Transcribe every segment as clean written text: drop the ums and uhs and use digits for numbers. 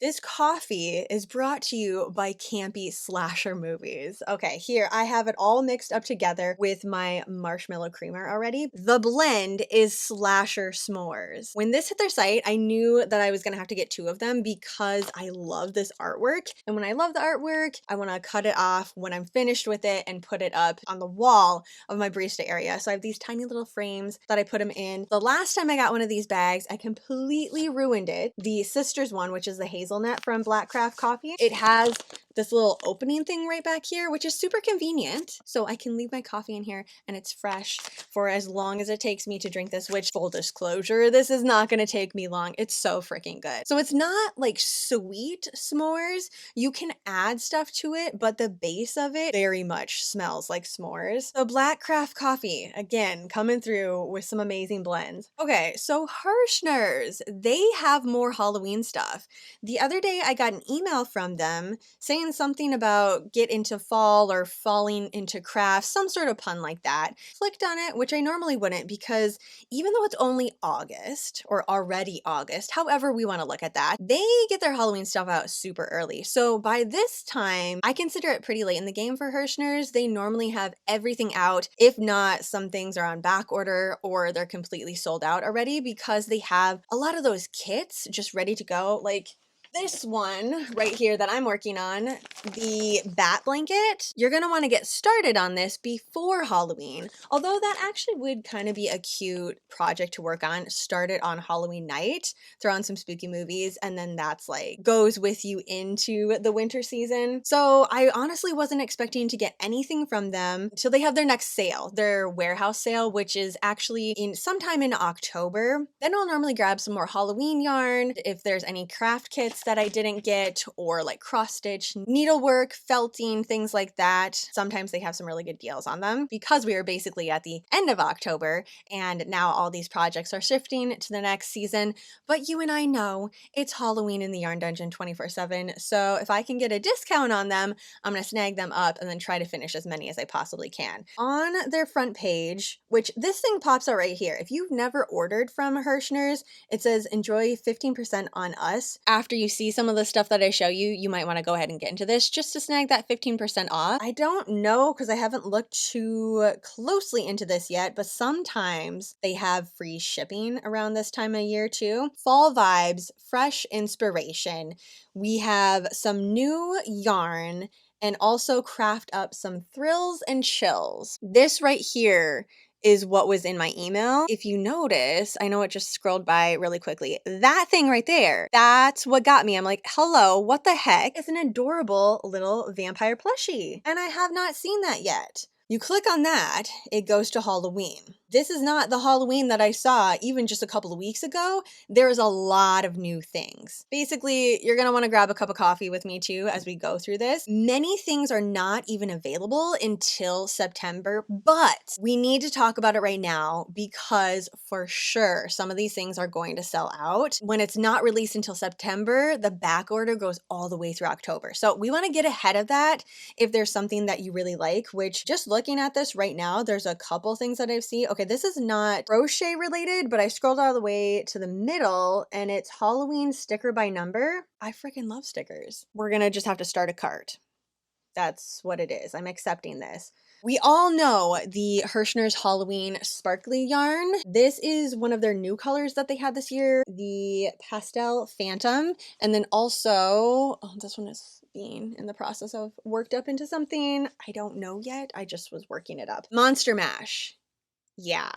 This coffee is brought to you by campy slasher movies. Okay, here I have it all mixed up together with my marshmallow creamer already. The blend is slasher s'mores. When this hit their site, I knew that I was gonna have to get two of them because I love this artwork. And when I love the artwork, I wanna cut it off when I'm finished with it and put it up on the wall of my barista area. So I have these tiny little frames that I put them in. The last time I got one of these bags, I completely ruined it. The Sisters one, which is the hazelnut from Black Craft Coffee, it has this little opening thing right back here, which is super convenient. So I can leave my coffee in here and it's fresh for as long as it takes me to drink this, which full disclosure, this is not gonna take me long. It's so freaking good. So it's not like sweet s'mores. You can add stuff to it, but the base of it very much smells like s'mores. So Black Craft Coffee, again, coming through with some amazing blends. Okay, so Herrschners, they have more Halloween stuff. The other day I got an email from them saying something about get into fall or falling into crafts, some sort of pun like that. Clicked on it, which I normally wouldn't because even though it's only August or already August, however we want to look at that, they get their Halloween stuff out super early. So by this time, I consider it pretty late in the game for Herrschners. They normally have everything out. If not, some things are on back order or they're completely sold out already because they have a lot of those kits just ready to go. Like this one right here that I'm working on, the bat blanket, you're gonna wanna get started on this before Halloween. Although that actually would kind of be a cute project to work on. Start it on Halloween night, throw on some spooky movies, and then that's like goes with you into the winter season. So I honestly wasn't expecting to get anything from them until they have their next sale, their warehouse sale, which is actually in sometime in October. Then I'll normally grab some more Halloween yarn if there's any craft kits that I didn't get, or like cross stitch, needlework, felting, things like that. Sometimes they have some really good deals on them because we are basically at the end of October and now all these projects are shifting to the next season. But you and I know it's Halloween in the Yarn Dungeon 24/7. So if I can get a discount on them, I'm going to snag them up and then try to finish as many as I possibly can. On their front page, which this thing pops out right here. If you've never ordered from Herrschners, it says enjoy 15% on us. After you see some of the stuff that I show you, you might want to go ahead and get into this just to snag that 15% off. I don't know because I haven't looked too closely into this yet, but sometimes they have free shipping around this time of year too. Fall vibes, fresh inspiration. We have some new yarn and also craft up some thrills and chills. This right here is what was in my email. If you notice, I know it just scrolled by really quickly. That thing right there, that's what got me. I'm like, hello, what the heck? It's an adorable little vampire plushie. And I have not seen that yet. You click on that, it goes to Halloween. This is not the Halloween that I saw even just a couple of weeks ago. There's a lot of new things. Basically, you're gonna wanna grab a cup of coffee with me too as we go through this. Many things are not even available until September, but we need to talk about it right now because for sure, some of these things are going to sell out. When it's not released until September, the back order goes all the way through October. So we wanna get ahead of that if there's something that you really like, which just looking at this right now, there's a couple things that I've seen. Okay, this is not crochet related, but I scrolled all the way to the middle and it's Halloween sticker by number. I freaking love stickers. We're gonna just have to start a cart. That's what it is. I'm accepting this. We all know the Herrschners Halloween sparkly yarn. This is one of their new colors that they had this year, the Pastel Phantom. And then also, oh, this one is being in the process of worked up into something. I don't know yet. I just was working it up. Monster Mash. Yeah,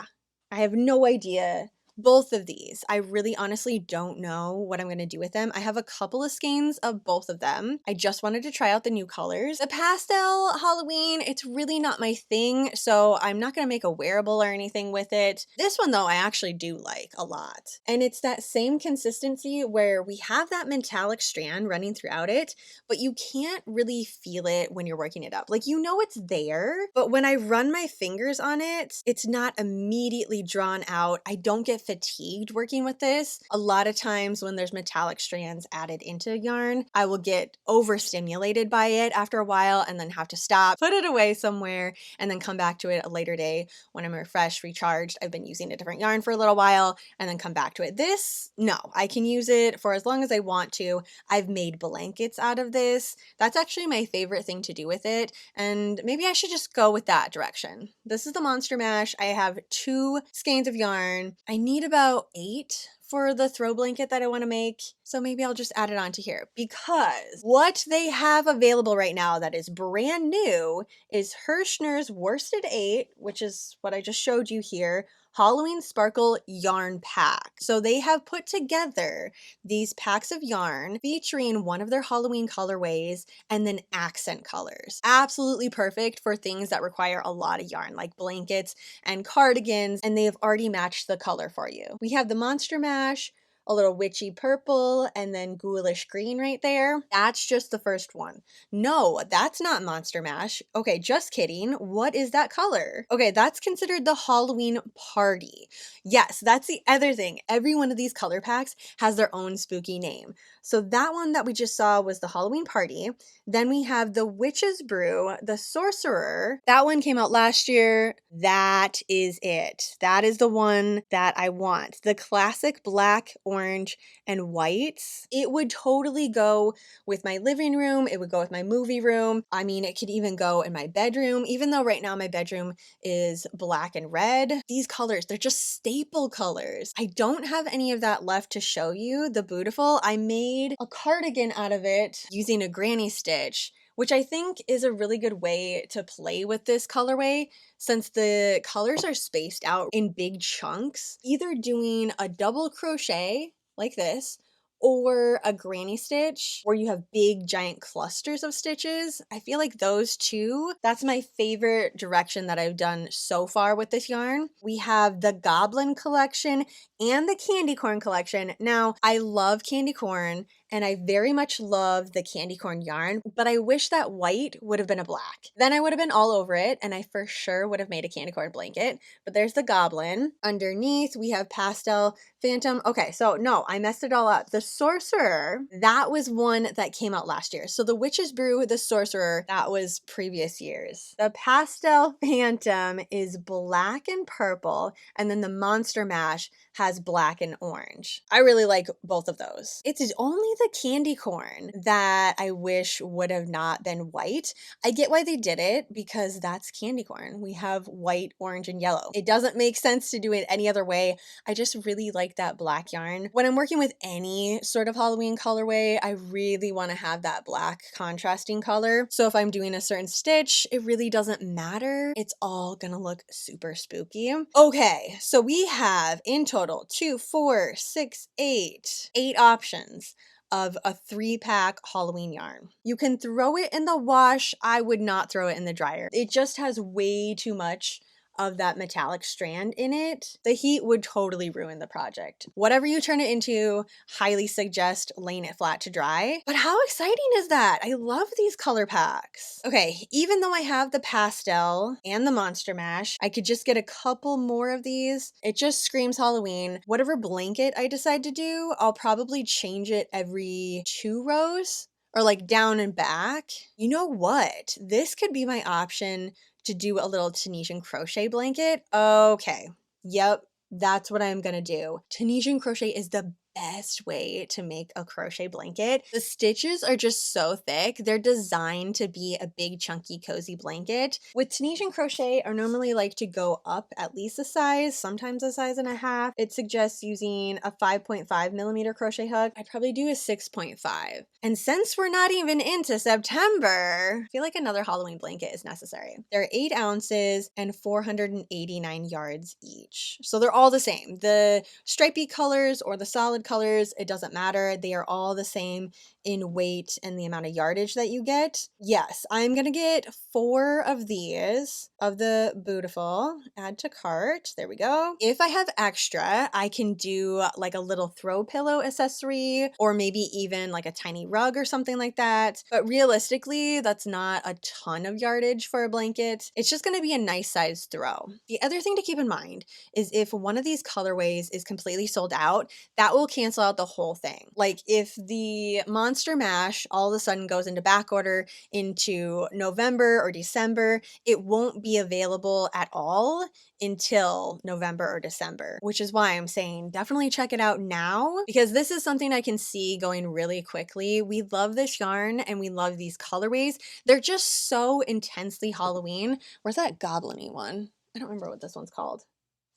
I have no idea. Both of these, I really honestly don't know what I'm going to do with them. I have a couple of skeins of both of them. I just wanted to try out the new colors. The pastel Halloween, it's really not my thing, so I'm not going to make a wearable or anything with it. This one though, I actually do like a lot. And it's that same consistency where we have that metallic strand running throughout it, but you can't really feel it when you're working it up. Like, you know it's there, but when I run my fingers on it, it's not immediately drawn out. I don't get fatigued working with this. A lot of times when there's metallic strands added into yarn, I will get overstimulated by it after a while and then have to stop, put it away somewhere, and then come back to it a later day when I'm refreshed, recharged. I've been using a different yarn for a little while and then come back to it. This, no, I can use it for as long as I want to. I've made blankets out of this. That's actually my favorite thing to do with it, and maybe I should just go with that direction. This is the Monster Mash. I have 2 skeins of yarn. I need about 8 for the throw blanket that I want to make. So maybe I'll just add it onto here, because what they have available right now that is brand new is Herrschners Worsted 8, which is what I just showed you here, Halloween Sparkle Yarn Pack. So they have put together these packs of yarn featuring one of their Halloween colorways and then accent colors. Absolutely perfect for things that require a lot of yarn, like blankets and cardigans, and they have already matched the color for you. We have the Monster Mash, a little witchy purple, and then ghoulish green right there. That's just the first one. No, that's not Monster Mash. Okay, just kidding. What is that color? Okay, that's considered the Halloween Party. Yes, that's the other thing. Every one of these color packs has their own spooky name. So that one that we just saw was the Halloween Party. Then we have the Witch's Brew, the Sorcerer. That one came out last year. That is it. That is the one that I want. The classic black, orange, and whites. It would totally go with my living room. It would go with my movie room. I mean, it could even go in my bedroom, even though right now my bedroom is black and red. These colors, they're just staple colors. I don't have any of that left to show you. The Beautiful, I made a cardigan out of it using a granny stitch, which I think is a really good way to play with this colorway since the colors are spaced out in big chunks. Either doing a double crochet like this or a granny stitch where you have big giant clusters of stitches. I feel like those two, that's my favorite direction that I've done so far with this yarn. We have the Goblin collection and the Candy Corn collection. Now, I love candy corn and I very much love the candy corn yarn, but I wish that white would have been a black. Then I would have been all over it and I for sure would have made a candy corn blanket. But there's the Goblin. Underneath, we have Pastel Phantom. Okay, so no, I messed it all up. The Sorcerer, that was one that came out last year. So the Witch's Brew, the Sorcerer, that was previous years. The Pastel Phantom is black and purple, and then the Monster Mash has black and orange. I really like both of those. It's only the candy corn that I wish would have not been white. I get why they did it because that's candy corn. We have white, orange, and yellow. It doesn't make sense to do it any other way. I just really like that black yarn. When I'm working with any sort of Halloween colorway, I really want to have that black contrasting color. So if I'm doing a certain stitch, it really doesn't matter. It's all gonna look super spooky. Okay, so we have in total 2, 4, 6, 8 options of a 3-pack Halloween yarn. You can throw it in the wash. I would not throw it in the dryer. It just has way too much of that metallic strand in it. The heat would totally ruin the project. Whatever you turn it into, highly suggest laying it flat to dry. But how exciting is that? I love these color packs. Okay, even though I have the pastel and the Monster Mash, I could just get a couple more of these. It just screams Halloween. Whatever blanket I decide to do, I'll probably change it every 2 rows or like down and back. You know what? This could be my option to do a little Tunisian crochet blanket. Okay, yep, that's what I'm gonna do. Tunisian crochet is the best way to make a crochet blanket. The stitches are just so thick. They're designed to be a big, chunky, cozy blanket. With Tunisian crochet, I normally like to go up at least a size, sometimes a size and a half. It suggests using a 5.5mm crochet hook. I'd probably do a 6.5. And since we're not even into September, I feel like another Halloween blanket is necessary. They're 8 ounces and 489 yards each. So they're all the same. The stripy colors or the solid colored colors, it doesn't matter. They are all the same in weight and the amount of yardage that you get. Yes, I'm gonna get 4 of these of the Beautiful. Add to cart. There we go. If I have extra, I can do like a little throw pillow accessory or maybe even like a tiny rug or something like that. But realistically, that's not a ton of yardage for a blanket. It's just gonna be a nice size throw. The other thing to keep in mind is if one of these colorways is completely sold out, that will cancel out the whole thing. Like if the Monster Mash all of a sudden goes into back order into November or December, it won't be available at all until November or December, which is why I'm saying definitely check it out now because this is something I can see going really quickly. We love this yarn and we love these colorways. They're just so intensely Halloween. Where's that goblin-y one? I don't remember what this one's called.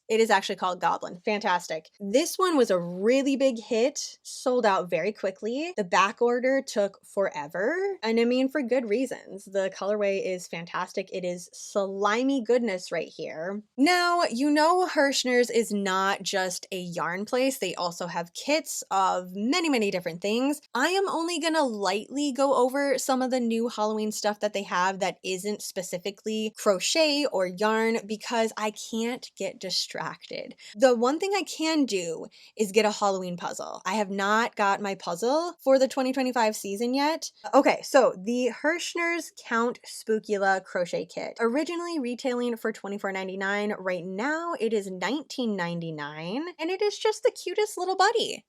It is actually called Goblin. Fantastic. This one was a really big hit, sold out very quickly. The back order took forever, and I mean for good reasons. The colorway is fantastic. It is slimy goodness right here. Now, you know Herrschners is not just a yarn place. They also have kits of many, many different things. I am only gonna lightly go over some of the new Halloween stuff that they have that isn't specifically crochet or yarn because I can't get distracted. The one thing I can do is get a Halloween puzzle. I have not got my puzzle for the 2025 season yet. Okay, so the Herrschners Count Spookula crochet kit, originally retailing for $24.99. Right now it is $19.99, and it is just the cutest little buddy.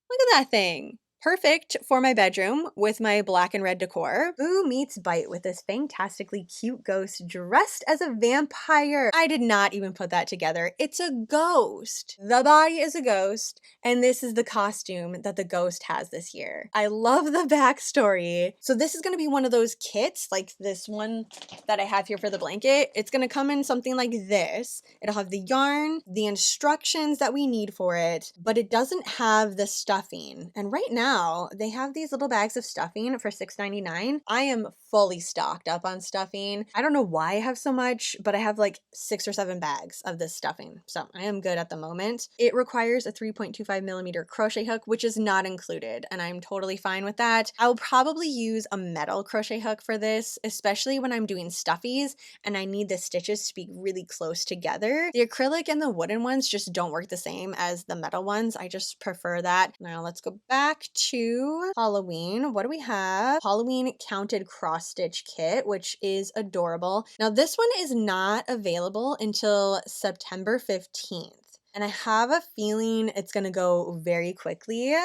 Look at that thing. Perfect for my bedroom with my black and red decor. Boo meets Bite with this fantastically cute ghost dressed as a vampire. I did not even put that together. It's a ghost. The body is a ghost, and this is the costume that the ghost has this year. I love the backstory. So this is gonna be one of those kits, like this one that I have here for the blanket. It's gonna come in something like this. It'll have the yarn, the instructions that we need for it, but it doesn't have the stuffing. And right now, they have these little bags of stuffing for $6.99. I am fully stocked up on stuffing. I don't know why I have so much, but I have like 6 or 7 bags of this stuffing. So I am good at the moment. It requires a 3.25 millimeter crochet hook, which is not included, and I'm totally fine with that. I'll probably use a metal crochet hook for this, especially when I'm doing stuffies and I need the stitches to be really close together. The acrylic and the wooden ones just don't work the same as the metal ones. I just prefer that. Now let's go back to Halloween. What do we have? Halloween Counted Cross Stitch Kit, which is adorable. Now this one is not available until September 15th, and I have a feeling it's gonna go very quickly.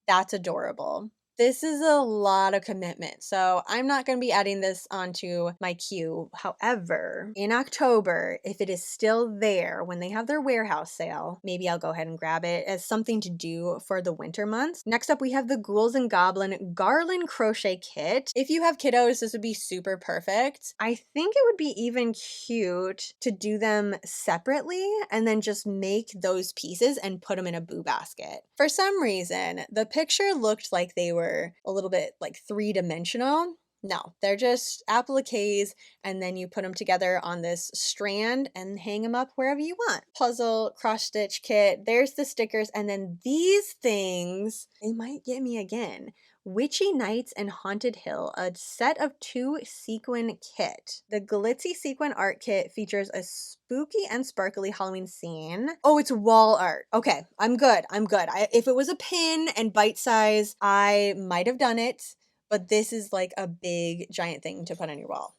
That's adorable. This is a lot of commitment, so I'm not going to be adding this onto my queue. However, in October, if it is still there when they have their warehouse sale, maybe I'll go ahead and grab it as something to do for the winter months. Next up, we have the Ghouls and Goblin Garland Crochet Kit. If you have kiddos, this would be super perfect. I think it would be even cute to do them separately and then just make those pieces and put them in a boo basket. For some reason, the picture looked like they were a little bit like 3-dimensional. No, they're just appliques, and then you put them together on this strand and hang them up wherever you want. Puzzle, cross stitch kit, there's the stickers, and then these things, they might get me again. Witchy Nights and Haunted Hill, a set of 2 sequin kit. The glitzy sequin art kit features a spooky and sparkly Halloween scene. Oh, it's wall art. Okay, I'm good. If it was a pin and bite size, I might have done it, but this is like a big giant thing to put on your wall.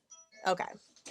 Okay.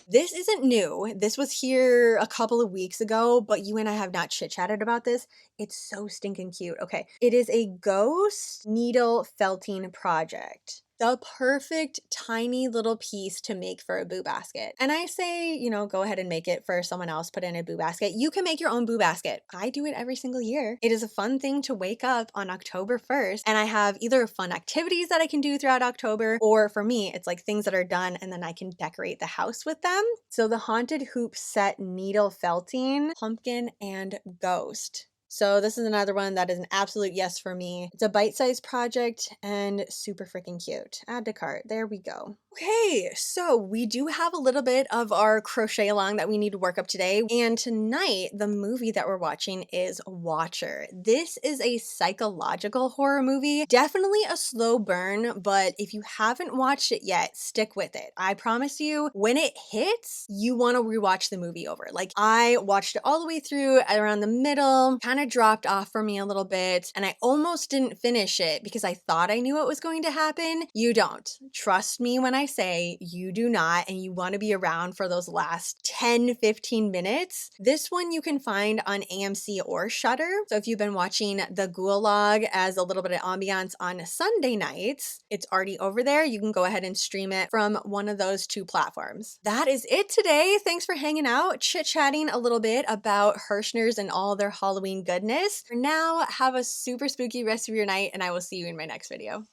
This isn't new. This was here a couple of weeks ago, but you and I have not chit-chatted about this. It's so stinking cute. Okay. It is a ghost needle felting project. The perfect tiny little piece to make for a boo basket. And I say, you know, go ahead and make it for someone else, put in a boo basket. You can make your own boo basket. I do it every single year. It is a fun thing to wake up on October 1st, and I have either fun activities that I can do throughout October, or for me, it's like things that are done and then I can decorate the house with them. So the Haunted Hoop Set Needle Felting, Pumpkin, and Ghost. So this is another one that is an absolute yes for me. It's a bite-sized project and super freaking cute. Add to cart. There we go. Okay, so we do have a little bit of our crochet along that we need to work up today. And tonight, the movie that we're watching is Watcher. This is a psychological horror movie. Definitely a slow burn, but if you haven't watched it yet, stick with it. I promise you, when it hits, you want to rewatch the movie over. Like, I watched it all the way through around the middle, kind of dropped off for me a little bit, and I almost didn't finish it because I thought I knew what was going to happen. You don't. Trust me when I say you do not, and you want to be around for those last 10-15 minutes. This one you can find on AMC or Shudder. So if you've been watching the Gulag as a little bit of ambiance on Sunday nights, it's already over there. You can go ahead and stream it from one of those two platforms. That is it today. Thanks for hanging out, chit-chatting a little bit about Herrschners and all their Halloween goodness. For now, have a super spooky rest of your night, and I will see you in my next video.